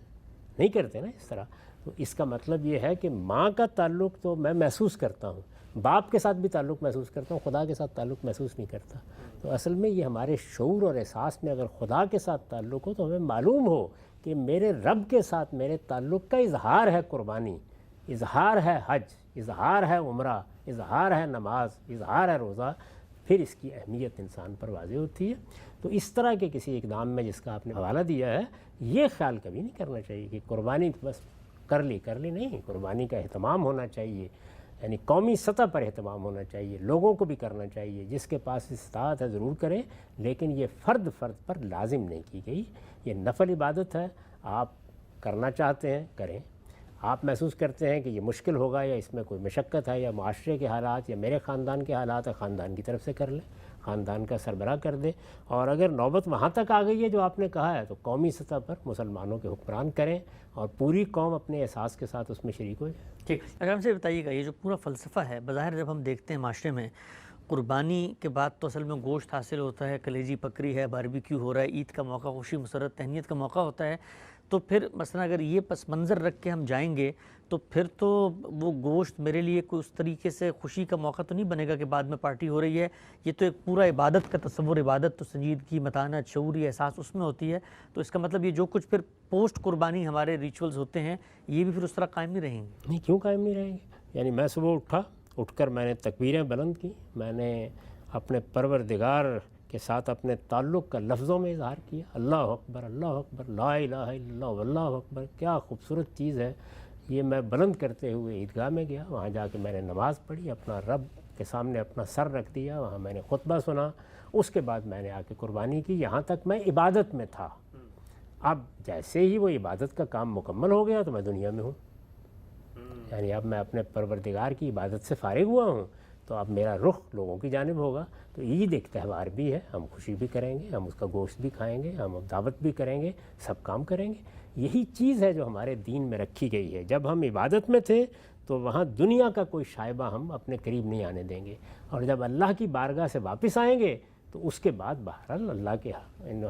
نہیں کرتے نا اس طرح. تو اس کا مطلب یہ ہے کہ ماں کا تعلق تو میں محسوس کرتا ہوں، باپ کے ساتھ بھی تعلق محسوس کرتا ہوں، خدا کے ساتھ تعلق محسوس نہیں کرتا. تو اصل میں یہ ہمارے شعور اور احساس میں اگر خدا کے ساتھ تعلق ہو تو ہمیں معلوم ہو کہ میرے رب کے ساتھ میرے تعلق کا اظہار ہے قربانی، اظہار ہے حج، اظہار ہے عمرہ، اظہار ہے نماز، اظہار ہے روزہ، پھر اس کی اہمیت انسان پر واضح ہوتی ہے. تو اس طرح کے کسی اقدام میں جس کا آپ نے حوالہ دیا ہے، یہ خیال کبھی نہیں کرنا چاہیے کہ قربانی بس کر لی نہیں. قربانی کا اہتمام ہونا چاہیے، یعنی قومی سطح پر اہتمام ہونا چاہیے، لوگوں کو بھی کرنا چاہیے، جس کے پاس استطاعت ہے ضرور کریں، لیکن یہ فرد پر لازم نہیں کی گئی. یہ نفل عبادت ہے، آپ کرنا چاہتے ہیں کریں، آپ محسوس کرتے ہیں کہ یہ مشکل ہوگا یا اس میں کوئی مشقت ہے یا معاشرے کے حالات یا میرے خاندان کے حالات ہے، خاندان کی طرف سے کر لیں، خاندان کا سربراہ کر دیں. اور اگر نوبت وہاں تک آ گئی ہے جو آپ نے کہا ہے تو قومی سطح پر مسلمانوں کے حکمران کریں اور پوری قوم اپنے احساس کے ساتھ اس میں شریک ہو جائے. ٹھیک. اگر ہم سے بتائیے گا یہ جو پورا فلسفہ ہے، بظاہر جب ہم دیکھتے ہیں معاشرے میں قربانی کے بعد تو اصل میں گوشت حاصل ہوتا ہے، کلیجی پکری ہے، باربیکیو ہو رہا ہے، عید کا موقع، خوشی مسرت تہنیت کا موقع ہوتا ہے، تو پھر مثلا اگر یہ پس منظر رکھ کے ہم جائیں گے تو پھر تو وہ گوشت میرے لیے کوئی اس طریقے سے خوشی کا موقع تو نہیں بنے گا کہ بعد میں پارٹی ہو رہی ہے. یہ تو ایک پورا عبادت کا تصور، عبادت تو سنجیدگی، متانت، شعوری احساس اس میں ہوتی ہے. تو اس کا مطلب یہ جو کچھ پھر پوسٹ قربانی ہمارے ریچولز ہوتے ہیں یہ بھی پھر اس طرح قائم نہیں رہیں گے. نہیں، کیوں قائم نہیں رہیں گے؟ یعنی میں صبح اٹھ کر میں نے تکبیریں بلند کی، میں نے اپنے پروردگار کے ساتھ اپنے تعلق کا لفظوں میں اظہار کیا، اللہ اکبر، اللہ اکبر، لا الہ الا اللہ واللہ اکبر. کیا خوبصورت چیز ہے یہ. میں بلند کرتے ہوئے عیدگاہ میں گیا، وہاں جا کے میں نے نماز پڑھی، اپنا رب کے سامنے اپنا سر رکھ دیا، وہاں میں نے خطبہ سنا، اس کے بعد میں نے آ کے قربانی کی. یہاں تک میں عبادت میں تھا. اب جیسے ہی وہ عبادت کا کام مکمل ہو گیا تو میں دنیا میں ہوں. یعنی اب میں اپنے پروردگار کی عبادت سے فارغ ہوا ہوں تو اب میرا رخ لوگوں کی جانب ہوگا. تو عید ایک تہوار بھی ہے، ہم خوشی بھی کریں گے، ہم اس کا گوشت بھی کھائیں گے، ہم دعوت بھی کریں گے، سب کام کریں گے. یہی چیز ہے جو ہمارے دین میں رکھی گئی ہے. جب ہم عبادت میں تھے تو وہاں دنیا کا کوئی شائبہ ہم اپنے قریب نہیں آنے دیں گے، اور جب اللہ کی بارگاہ سے واپس آئیں گے تو اس کے بعد بہرحال اللہ کے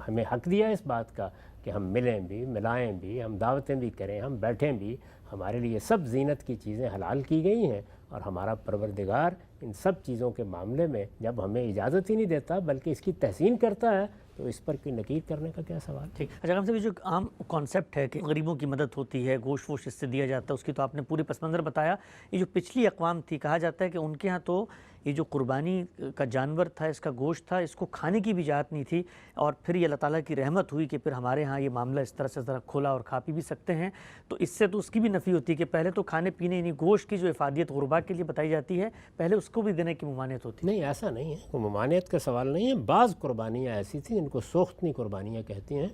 ہمیں حق دیا ہے اس بات کا کہ ہم ملیں بھی، ملائیں بھی، ہم دعوتیں بھی کریں، ہم بیٹھیں بھی. ہمارے لیے سب زینت کی چیزیں حلال کی گئی ہیں، اور ہمارا پروردگار ان سب چیزوں کے معاملے میں جب ہمیں اجازت ہی نہیں دیتا بلکہ اس کی تحسین کرتا ہے تو اس پر کوئی نکیر کرنے کا کیا سوال. ٹھیک. اچھا ہم سے جو عام کانسیپٹ ہے کہ غریبوں کی مدد ہوتی ہے، گوشت ووشت اس سے دیا جاتا ہے، اس کی تو آپ نے پوری پس منظر بتایا. یہ جو پچھلی اقوام تھی، کہا جاتا ہے کہ ان کے ہاں تو یہ جو قربانی کا جانور تھا، اس کا گوشت تھا، اس کو کھانے کی بھی اجازت نہیں تھی، اور پھر یہ اللہ تعالیٰ کی رحمت ہوئی کہ پھر ہمارے ہاں یہ معاملہ اس طرح سے ذرا کھولا اور کھا پی بھی سکتے ہیں. تو اس سے تو اس کی بھی نفی ہوتی ہے کہ پہلے تو کھانے پینے یعنی گوشت کی جو افادیت غربا کے لیے بتائی جاتی ہے پہلے اس کو بھی دینے کی ممانعت ہوتی ہے. نہیں، ایسا نہیں ہے، وہ ممانعت کا سوال نہیں ہے. بعض قربانیاں ایسی تھیں جن کو سوختنی قربانیاں کہتی ہیں،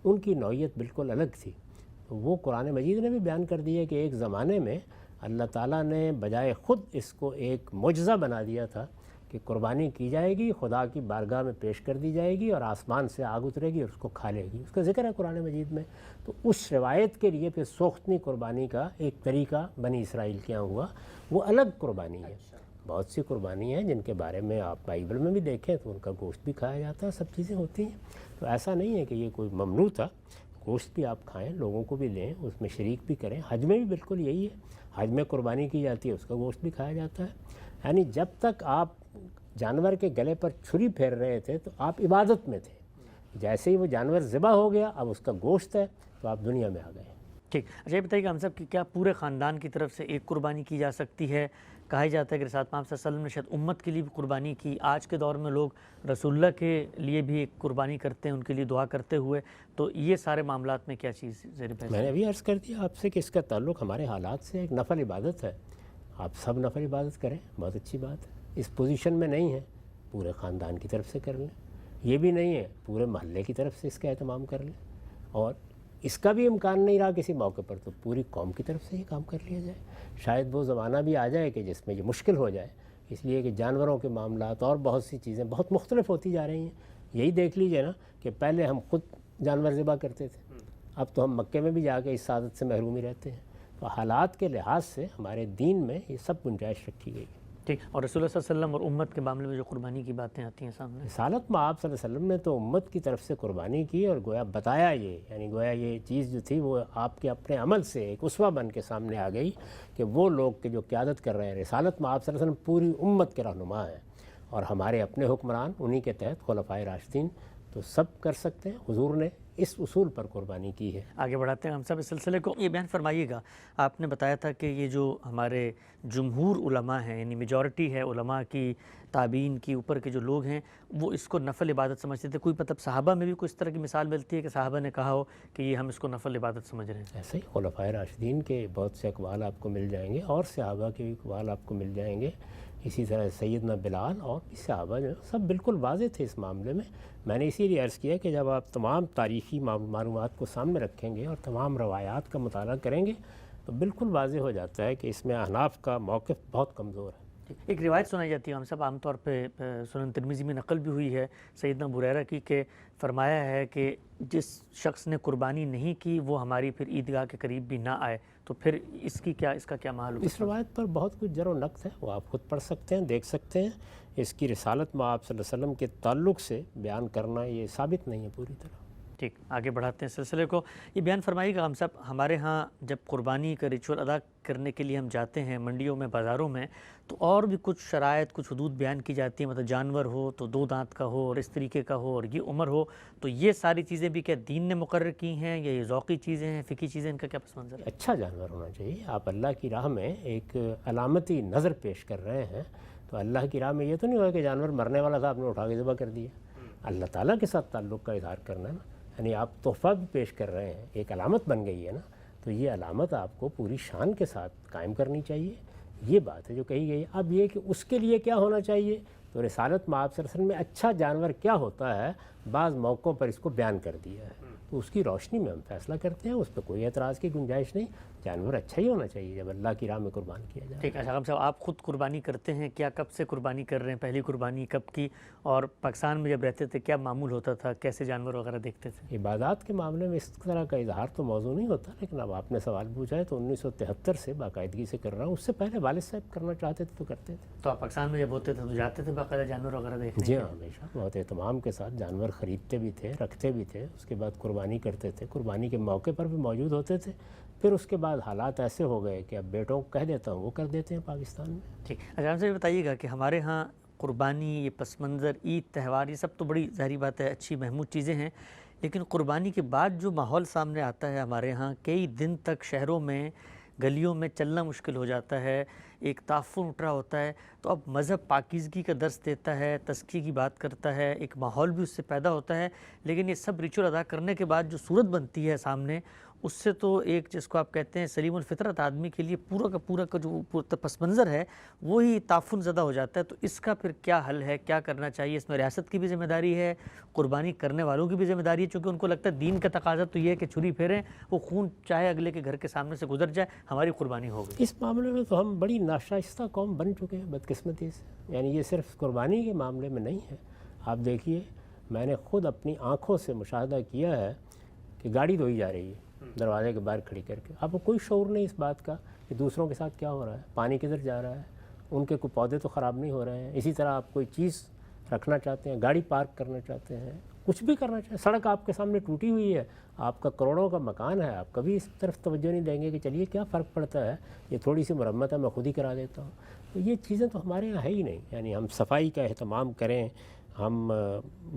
ان کی نوعیت بالکل الگ تھی. وہ قرآن مجید نے بھی بیان کر دی ہے کہ ایک زمانے میں اللہ تعالیٰ نے بجائے خود اس کو ایک معجزہ بنا دیا تھا کہ قربانی کی جائے گی، خدا کی بارگاہ میں پیش کر دی جائے گی اور آسمان سے آگ اترے گی اور اس کو کھا لے گی، اس کا ذکر ہے قرآن مجید میں۔ تو اس روایت کے لیے پھر سوختنی قربانی کا ایک طریقہ بنی اسرائیل کے یہاں ہوا، وہ الگ قربانی ہے۔ بہت سی قربانی ہیں جن کے بارے میں آپ بائبل میں بھی دیکھیں تو ان کا گوشت بھی کھایا جاتا ہے، سب چیزیں ہوتی ہیں، تو ایسا نہیں ہے کہ یہ کوئی ممنوع تھا۔ گوشت بھی آپ کھائیں، لوگوں کو بھی لیں، اس میں شریک بھی کریں۔ حج میں بھی بالکل یہی ہے، حج میں قربانی کی جاتی ہے، اس کا گوشت بھی کھایا جاتا ہے۔ یعنی جب تک آپ جانور کے گلے پر چھری پھیر رہے تھے تو آپ عبادت میں تھے، جیسے ہی وہ جانور ذبح ہو گیا اب اس کا گوشت ہے تو آپ دنیا میں آ گئے۔ ٹھیک، اچھا یہ بتائیے کہ ہم سب کی کیا پورے خاندان کی طرف سے ایک قربانی کی جا سکتی ہے؟ کہا جاتا ہے کہ رسالت پاک صلی اللہ علیہ وسلم نے شاید امت کے لیے بھی قربانی کی، آج کے دور میں لوگ رسول اللہ کے لیے بھی ایک قربانی کرتے ہیں، ان کے لیے دعا کرتے ہوئے، تو یہ سارے معاملات میں کیا چیز زیر بحث؟ میں نے ابھی عرض کر دیا آپ سے کہ اس کا تعلق ہمارے حالات سے، ایک نفل عبادت ہے، آپ سب نفل عبادت کریں، بہت اچھی بات ہے۔ اس پوزیشن میں نہیں ہے پورے خاندان کی طرف سے کر لیں، یہ بھی نہیں ہے پورے محلے کی طرف سے اس کا اہتمام کر لیں، اور اس کا بھی امکان نہیں رہا کسی موقع پر تو پوری قوم کی طرف سے یہ کام کر لیا جائے۔ شاید وہ زمانہ بھی آ جائے کہ جس میں یہ مشکل ہو جائے، اس لیے کہ جانوروں کے معاملات اور بہت سی چیزیں بہت مختلف ہوتی جا رہی ہیں۔ یہی دیکھ لیجئے نا کہ پہلے ہم خود جانور ذبح کرتے تھے، اب تو ہم مکے میں بھی جا کے اس سعادت سے محروم ہی رہتے ہیں۔ تو حالات کے لحاظ سے ہمارے دین میں یہ سب گنجائش رکھی گئی ہے۔ ٹھیک، اور رسول اللہ صلی اللہ علیہ وسلم اور امت کے معاملے میں جو قربانی کی باتیں آتی ہیں سامنے، رسالت میں آپ صلی اللہ علیہ وسلم نے تو امت کی طرف سے قربانی کی اور گویا بتایا، یہ یعنی گویا یہ چیز جو تھی وہ آپ کے اپنے عمل سے ایک اسوہ بن کے سامنے آ گئی کہ وہ لوگ کہ جو قیادت کر رہے ہیں رسالت میں آپ صلی اللہ علیہ وسلم پوری امت کے رہنما ہیں، اور ہمارے اپنے حکمران انہی کے تحت خلفائے راشدین، تو سب کر سکتے ہیں۔ حضور نے اس اصول پر قربانی کی ہے۔ آگے بڑھاتے ہیں ہم سب اس سلسلے کو۔ یہ بیان فرمائیے گا، آپ نے بتایا تھا کہ یہ جو ہمارے جمہور علماء ہیں، یعنی میجورٹی ہے علماء کی، تابعین کی اوپر کے جو لوگ ہیں، وہ اس کو نفل عبادت سمجھتے تھے۔ کوئی مطلب صحابہ میں بھی کوئی اس طرح کی مثال ملتی ہے کہ صحابہ نے کہا ہو کہ یہ ہم اس کو نفل عبادت سمجھ رہے ہیں؟ ایسے ہی خلفائے راشدین کے بہت سے اقوال آپ کو مل جائیں گے، اور صحابہ کے بھی اقوال آپ کو مل جائیں گے۔ اسی طرح سیدنا بلال اور بھی صحابہ جو سب بالکل واضح تھے اس معاملے میں۔ میں نے اسی لیے عرض کیا کہ جب آپ تمام تاریخی معلومات کو سامنے رکھیں گے اور تمام روایات کا مطالعہ کریں گے تو بالکل واضح ہو جاتا ہے کہ اس میں احناف کا موقف بہت کمزور ہے۔ ایک روایت سنائی جاتی ہے ہم سب عام طور پہ سنن ترمذی میں نقل بھی ہوئی ہے سیدنا بریرہ کی، کہ فرمایا ہے کہ جس شخص نے قربانی نہیں کی وہ ہماری پھر عیدگاہ کے قریب بھی نہ آئے، تو پھر اس کا کیا محل ہوگا؟ اس روایت پر بہت کچھ جر و نقص ہے، وہ آپ خود پڑھ سکتے ہیں، دیکھ سکتے ہیں۔ اس کی رسالت میں آپ صلی اللہ علیہ وسلم کے تعلق سے بیان کرنا یہ ثابت نہیں ہے پوری طرح۔ ٹھیک، آگے بڑھاتے ہیں سلسلے کو۔ یہ بیان فرمائیے گا ہم سب، ہمارے ہاں جب قربانی کا ریچول ادا کرنے کے لیے ہم جاتے ہیں منڈیوں میں، بازاروں میں، تو اور بھی کچھ شرائط، کچھ حدود بیان کی جاتی ہیں، مطلب جانور ہو تو 2 دانت کا ہو اور اس طریقے کا ہو اور یہ عمر ہو، تو یہ ساری چیزیں بھی کیا دین نے مقرر کی ہیں یا یہ ذوقی چیزیں ہیں، فقہی چیزیں، ان کا کیا پس منظر ہے؟ اچھا جانور ہونا چاہیے۔ آپ اللہ کی راہ میں ایک علامتی نظر پیش کر رہے ہیں، تو اللہ کی راہ میں یہ تو نہیں ہوا کہ جانور مرنے والا تھا آپ نے اٹھا کے ذبح کر دیا۔ اللہ تعالیٰ کے ساتھ تعلق کا اظہار کرنا ہے نا، یعنی آپ تحفہ بھی پیش کر رہے ہیں، ایک علامت بن گئی ہے نا، تو یہ علامت آپ کو پوری شان کے ساتھ قائم کرنی چاہیے۔ یہ بات ہے جو کہی گئی۔ اب یہ کہ اس کے لیے کیا ہونا چاہیے، تو رسالت میں آپ صلی اللہ علیہ وسلم میں اچھا جانور کیا ہوتا ہے بعض موقعوں پر اس کو بیان کر دیا ہے، تو اس کی روشنی میں ہم فیصلہ کرتے ہیں، اس پہ کوئی اعتراض کی گنجائش نہیں۔ جانور اچھا ہی ہونا چاہیے جب اللہ کی راہ میں قربان کیا جائے۔ ٹھیک ہے، اشرف صاحب آپ خود قربانی کرتے ہیں کیا؟ کب سے قربانی کر رہے ہیں؟ پہلی قربانی کب کی؟ اور پاکستان میں جب رہتے تھے کیا معمول ہوتا تھا؟ کیسے جانور وغیرہ دیکھتے تھے؟ عبادات کے معاملے میں اس طرح کا اظہار تو موضوع نہیں ہوتا، لیکن اب آپ نے سوال پوچھا ہے تو 1973 سے باقاعدگی سے کر رہا ہوں۔ اس سے پہلے والد صاحب کرنا چاہتے تھے تو کرتے تھے۔ تو آپ پاکستان میں جب ہوتے تھے تو جاتے تھے باقاعدہ جانور وغیرہ دیکھنے؟ جی ہاں، ہمیشہ بہت اہتمام کے ساتھ جانور خریدتے بھی تھے، رکھتے بھی تھے، اس کے بعد قربانی کرتے تھے، قربانی کے موقع پر بھی موجود ہوتے تھے۔ پھر اس کے بعد حالات ایسے ہو گئے کہ اب بیٹوں کو کہہ دیتا ہوں وہ کر دیتے ہیں پاکستان میں۔ ٹھیک، اچھا ہم سے بتائیے گا کہ ہمارے ہاں قربانی، یہ پس منظر، عید، تہوار، یہ سب تو بڑی ظاہری بات ہے، اچھی محمود چیزیں ہیں، لیکن قربانی کے بعد جو ماحول سامنے آتا ہے ہمارے ہاں، کئی دن تک شہروں میں گلیوں میں چلنا مشکل ہو جاتا ہے، ایک تعفن اٹھ رہا ہوتا ہے، تو اب مذہب پاکیزگی کا درس دیتا ہے، تزکیے کی بات کرتا ہے، ایک ماحول بھی اس سے پیدا ہوتا ہے، لیکن یہ سب ریچول ادا کرنے کے بعد جو صورت بنتی ہے سامنے، اس سے تو ایک جس کو آپ کہتے ہیں سلیم الفطرت آدمی کے لیے پورا کا جو پس منظر ہے وہی تعفن زدہ ہو جاتا ہے. تو اس کا پھر کیا حل ہے, کیا کرنا چاہیے؟ اس میں ریاست کی بھی ذمہ داری ہے, قربانی کرنے والوں کی بھی ذمہ داری ہے, چونکہ ان کو لگتا ہے دین کا تقاضا تو یہ ہے کہ چھری پھیریں, وہ خون چاہے اگلے کے گھر کے سامنے سے گزر جائے, ہماری قربانی ہو گئی. اس معاملے میں تو ہم بڑی ناشائستہ قوم بن چکے ہیں بدقسمتی سے. یعنی یہ صرف قربانی کے معاملے میں نہیں ہے. آپ دیکھیے, میں نے خود اپنی آنکھوں سے مشاہدہ کیا ہے کہ گاڑی دھوئی جا رہی ہے دروازے کے باہر کھڑی کر کے. آپ کو کوئی شعور نہیں اس بات کا کہ دوسروں کے ساتھ کیا ہو رہا ہے, پانی کدھر جا رہا ہے, ان کے کوئی پودے تو خراب نہیں ہو رہے ہیں. اسی طرح آپ کوئی چیز رکھنا چاہتے ہیں, گاڑی پارک کرنا چاہتے ہیں, کچھ بھی کرنا چاہتے ہیں, سڑک آپ کے سامنے ٹوٹی ہوئی ہے, آپ کا کروڑوں کا مکان ہے, آپ کبھی اس طرف توجہ نہیں دیں گے کہ چلیے کیا فرق پڑتا ہے, یہ تھوڑی سی مرمت ہے میں خود ہی کرا دیتا ہوں. تو یہ چیزیں تو ہمارے یہاں ہے ہی نہیں. یعنی ہم صفائی کا اہتمام کریں, ہم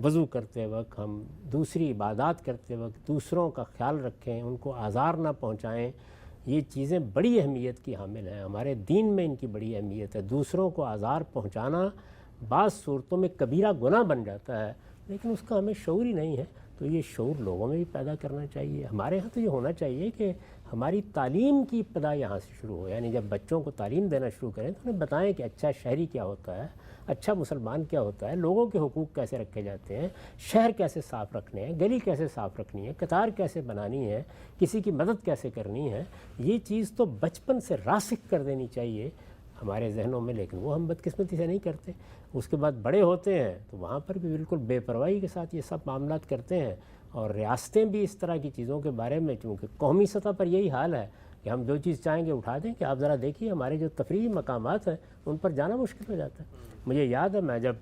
وضو کرتے وقت, ہم دوسری عبادات کرتے وقت دوسروں کا خیال رکھیں, ان کو آزار نہ پہنچائیں. یہ چیزیں بڑی اہمیت کی حامل ہیں, ہمارے دین میں ان کی بڑی اہمیت ہے. دوسروں کو آزار پہنچانا بعض صورتوں میں کبیرہ گناہ بن جاتا ہے, لیکن اس کا ہمیں شعور ہی نہیں ہے. تو یہ شعور لوگوں میں بھی پیدا کرنا چاہیے. ہمارے ہاں تو یہ ہونا چاہیے کہ ہماری تعلیم کی ابتدا یہاں سے شروع ہو. یعنی جب بچوں کو تعلیم دینا شروع کریں تو انہیں بتائیں کہ اچھا شہری کیا ہوتا ہے, اچھا مسلمان کیا ہوتا ہے, لوگوں کے حقوق کیسے رکھے جاتے ہیں, شہر کیسے صاف رکھنے ہیں, گلی کیسے صاف رکھنی ہے, قطار کیسے بنانی ہے, کسی کی مدد کیسے کرنی ہے. یہ چیز تو بچپن سے راسخ کر دینی چاہیے ہمارے ذہنوں میں, لیکن وہ ہم بدقسمتی سے نہیں کرتے. اس کے بعد بڑے ہوتے ہیں تو وہاں پر بھی بالکل بے پرواہی کے ساتھ یہ سب معاملات کرتے ہیں. اور ریاستیں بھی اس طرح کی چیزوں کے بارے میں, چونکہ قومی سطح پر یہی حال ہے کہ ہم جو چیز چاہیں گے اٹھا دیں کہ آپ ذرا دیکھیے ہمارے جو تفریحی مقامات ہیں ان پر جانا مشکل ہو جاتا ہے. مجھے یاد ہے میں جب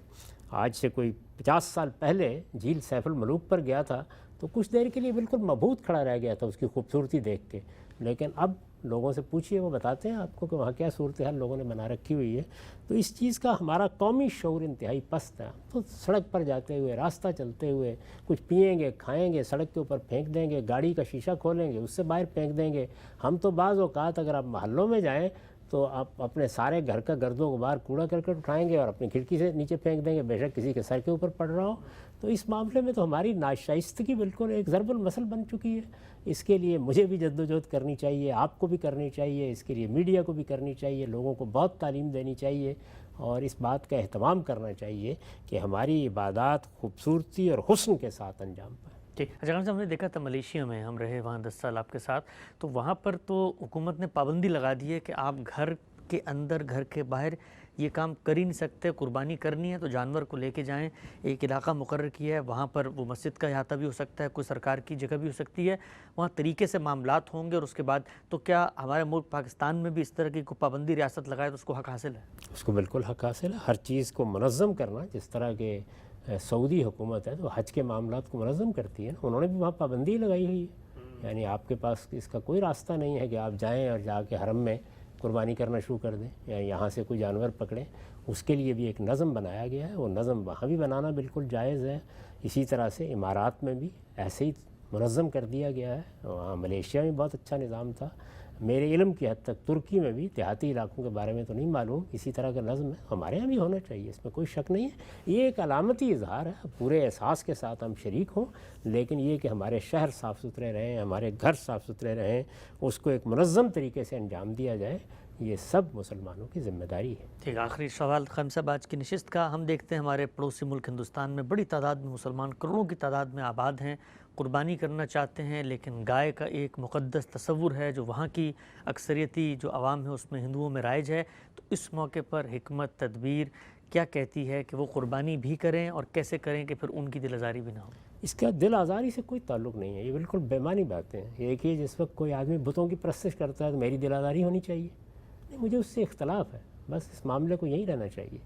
آج سے کوئی 50 سال پہلے جھیل سیف الملوک پر گیا تھا تو کچھ دیر کے لیے بالکل مبہوت کھڑا رہ گیا تھا اس کی خوبصورتی دیکھ کے. لیکن اب لوگوں سے پوچھیے, وہ بتاتے ہیں آپ کو کہ وہاں کیا صورتحال لوگوں نے بنا رکھی ہوئی ہے. تو اس چیز کا ہمارا قومی شعور انتہائی پست ہے. تو سڑک پر جاتے ہوئے, راستہ چلتے ہوئے کچھ پئیں گے, کھائیں گے, سڑک کے اوپر پھینک دیں گے, گاڑی کا شیشہ کھولیں گے, اس سے باہر پھینک دیں گے. ہم تو بعض اوقات اگر آپ محلوں میں جائیں تو آپ اپنے سارے گھر کا گرد و غبار کوڑا کرکٹ اٹھائیں گے اور اپنی کھڑکی سے نیچے پھینک دیں گے, بے شک کسی کے سر کے اوپر پڑ رہا ہو. تو اس معاملے میں تو ہماری ناشائستگی بالکل ایک ضرب المثل بن چکی ہے. اس کے لیے مجھے بھی جدوجہد کرنی چاہیے, آپ کو بھی کرنی چاہیے, اس کے لیے میڈیا کو بھی کرنی چاہیے, لوگوں کو بہت تعلیم دینی چاہیے اور اس بات کا اہتمام کرنا چاہیے کہ ہماری عبادات خوبصورتی اور حسن کے ساتھ انجام پائیں. ٹھیک. اچھا صاحب, ہم نے دیکھا تھا ملیشیا میں, ہم رہے وہاں 10 سال آپ کے ساتھ, تو وہاں پر تو حکومت نے پابندی لگا دی ہے کہ آپ گھر کے اندر گھر کے باہر یہ کام کر ہی نہیں سکتے. قربانی کرنی ہے تو جانور کو لے کے جائیں. ایک علاقہ مقرر کیا ہے, وہاں پر وہ مسجد کا احاطہ بھی ہو سکتا ہے, کوئی سرکار کی جگہ بھی ہو سکتی ہے, وہاں طریقے سے معاملات ہوں گے. اور اس کے بعد تو کیا ہمارے ملک پاکستان میں بھی اس طرح کی کوئی پابندی ریاست لگائے تو اس کو حق حاصل ہے؟ اس کو بالکل حق حاصل ہے. ہر چیز کو منظم کرنا, جس طرح کہ سعودی حکومت ہے تو حج کے معاملات کو منظم کرتی ہے, انہوں نے بھی وہاں پابندی لگائی ہوئی ہے. یعنی آپ کے پاس اس کا کوئی راستہ نہیں ہے کہ آپ جائیں اور جا کے حرم میں قربانی کرنا شروع کر دیں یا یہاں سے کوئی جانور پکڑیں. اس کے لیے بھی ایک نظم بنایا گیا ہے, وہ نظم وہاں بھی بنانا بالکل جائز ہے. اسی طرح سے امارات میں بھی ایسے ہی منظم کر دیا گیا ہے. وہاں ملیشیا میں بہت اچھا نظام تھا. میرے علم کی حد تک ترکی میں بھی, دیہاتی علاقوں کے بارے میں تو نہیں معلوم, اسی طرح کا نظم ہے. ہمارے یہاں بھی ہونا چاہیے, اس میں کوئی شک نہیں ہے. یہ ایک علامتی اظہار ہے, پورے احساس کے ساتھ ہم شریک ہوں, لیکن یہ کہ ہمارے شہر صاف ستھرے رہیں, ہمارے گھر صاف ستھرے رہیں, اس کو ایک منظم طریقے سے انجام دیا جائے, یہ سب مسلمانوں کی ذمہ داری ہے. ٹھیک. آخری سوال خان صاحب آج کی نشست کا, ہم دیکھتے ہیں ہمارے پڑوسی ملک ہندوستان میں بڑی تعداد میں مسلمان, کروڑوں کی تعداد میں آباد ہیں, قربانی کرنا چاہتے ہیں, لیکن گائے کا ایک مقدس تصور ہے جو وہاں کی اکثریتی جو عوام ہے اس میں ہندوؤں میں رائج ہے. تو اس موقع پر حکمت تدبیر کیا کہتی ہے کہ وہ قربانی بھی کریں اور کیسے کریں کہ پھر ان کی دل آزاری بھی نہ ہو؟ اس کا دل آزاری سے کوئی تعلق نہیں ہے, یہ بالکل بےمانی باتیں ہیں. یہ کہ جس وقت کوئی آدمی بتوں کی پرستش کرتا ہے تو میری دل آزاری ہونی چاہیے, نہیں, مجھے اس سے اختلاف ہے, بس اس معاملے کو یہی رہنا چاہیے.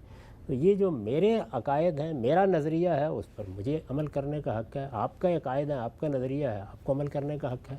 تو یہ جو میرے عقائد ہیں, میرا نظریہ ہے, اس پر مجھے عمل کرنے کا حق ہے. آپ کا عقائد ہے, آپ کا نظریہ ہے, آپ کو عمل کرنے کا حق ہے.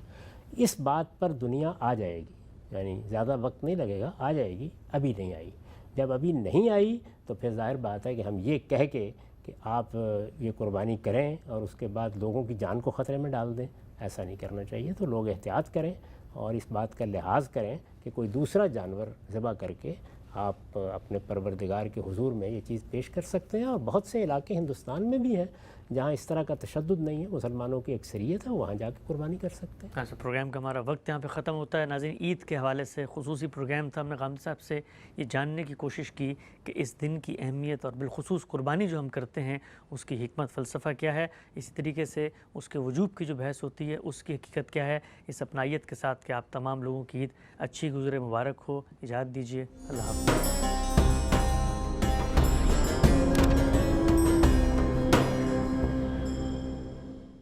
اس بات پر دنیا آ جائے گی, یعنی زیادہ وقت نہیں لگے گا, آ جائے گی. ابھی نہیں آئی. جب ابھی نہیں آئی تو پھر ظاہر بات ہے کہ ہم یہ کہہ کے کہ آپ یہ قربانی کریں اور اس کے بعد لوگوں کی جان کو خطرے میں ڈال دیں, ایسا نہیں کرنا چاہیے. تو لوگ احتیاط کریں اور اس بات کا لحاظ کریں کہ کوئی دوسرا جانور ذبح کر کے آپ اپنے پروردگار کے حضور میں یہ چیز پیش کر سکتے ہیں. اور بہت سے علاقے ہندوستان میں بھی ہیں جہاں اس طرح کا تشدد نہیں ہے، مسلمانوں کی اکثریت ہے، وہاں جا کے قربانی کر سکتے ہیں۔ ایسا پروگرام کا ہمارا وقت یہاں پہ ختم ہوتا ہے۔ ناظرین، عید کے حوالے سے خصوصی پروگرام تھا۔ ہم نے غامدی صاحب سے یہ جاننے کی کوشش کی کہ اس دن کی اہمیت اور بالخصوص قربانی جو ہم کرتے ہیں اس کی حکمت فلسفہ کیا ہے، اسی طریقے سے اس کے وجوب کی جو بحث ہوتی ہے اس کی حقیقت کیا ہے۔ اس اپنائیت کے ساتھ کہ آپ تمام لوگوں کی عید اچھی گزرے، مبارک ہو۔ اجازت دیجیے، اللہ حافظ۔